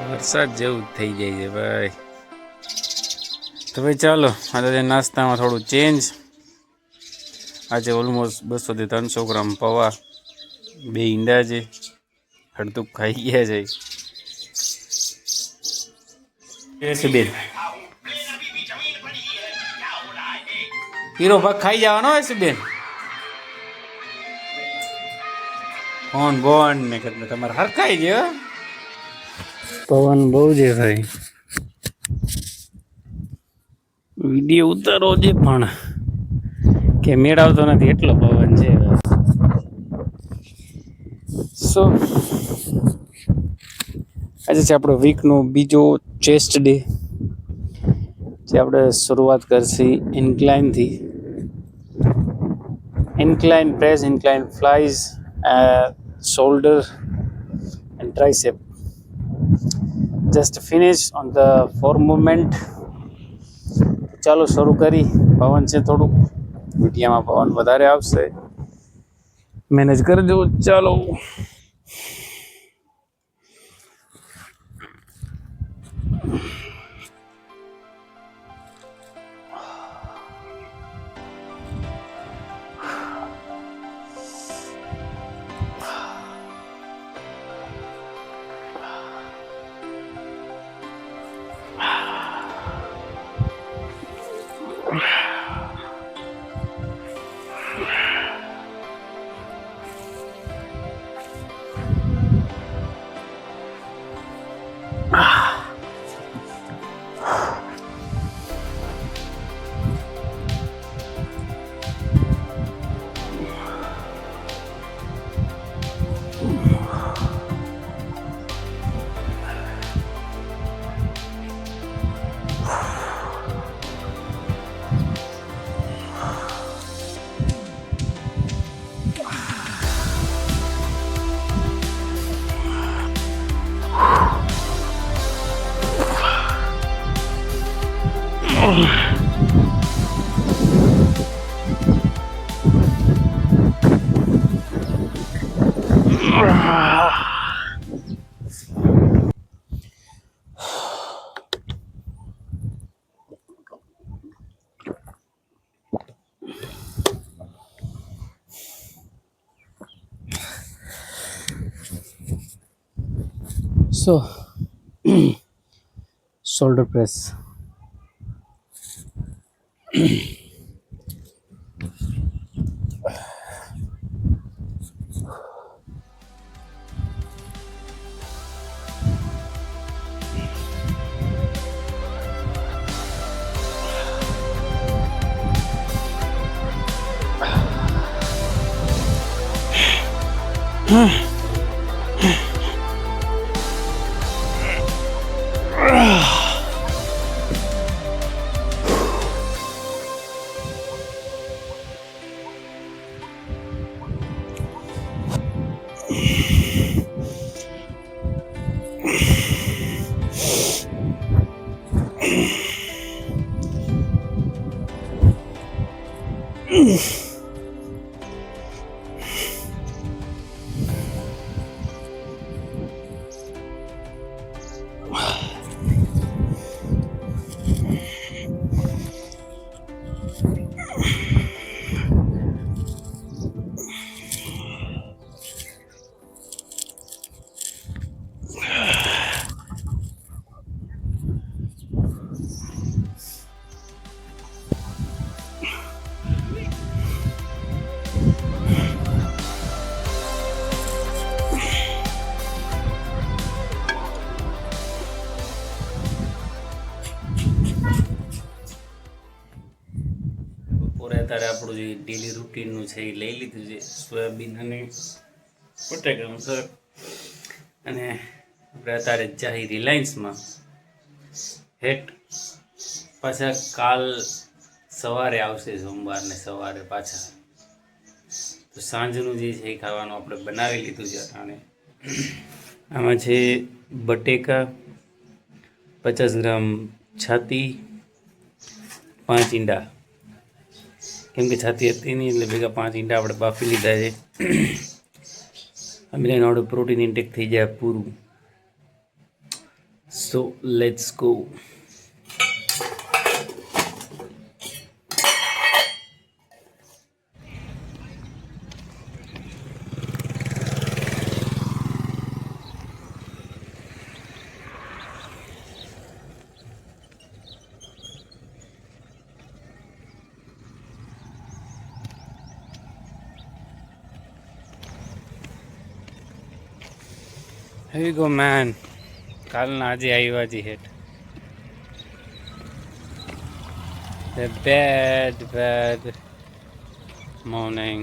વરસાદ જેવું થઈ જાય છે ભાઈ. તો ભાઈ ચાલો આજે નાસ્તામાં થોડું ચેન્જ. આજે ઓલમોસ્ટ 200 થી 300 ગ્રામ પૌવા, 2 ઈંડા છે, હળદુક ખાઈ ગયા છે. બેન હીરો ભાગ ખાઈ જવાનો હોય છે બેન. ફોન બોન ને એટલે તમારે હરખાઈ છે. પવન બહુ છે ભાઈ. વિડીયો ઉતારો છે પણ કે મેળ આવતો નથી, એટલો પવન છે. સો આજે છે આપણો વીકનો બીજો ચેસ્ટ ડે, જે આપણે શરૂઆત કરશી ઇન્ક્લાઇનથી. Incline press, incline flies, shoulder and tricep. Just finish on the 4 movement. ચાલો શરૂ કરી. પવન છે થોડુંક, મીડિયામાં પવન વધારે આવશે, મેનેજ કરજો. ચાલો. So, shoulder press. અત્યારે આપણું જે ડેલી રૂટીનનું છે એ લઈ લીધું છે, સોયાબીન અને બટાકાનું શાક. અને આપણે અત્યારે જાહી રિલાયન્સમાં હેટ. પાછા કાલ સવારે આવશે, સોમવારને સવારે પાછા. તો સાંજનું જે છે એ ખાવાનું આપણે બનાવી લીધું છે અટાણે. આમાં છે બટેકા, 50 ગ્રામ છાતી, 5 ઈંડા, કેમ કે છાતી હતી નહીં એટલે ભેગા 5 ઈંડા આપણે બાફી લીધા છે. અમે એનું પ્રોટીન ઇન્ટેક થઈ જાય પૂરું. So let's go. Here you go, man. કાલના આજે આવ્યા જી હેઠ. The bad morning.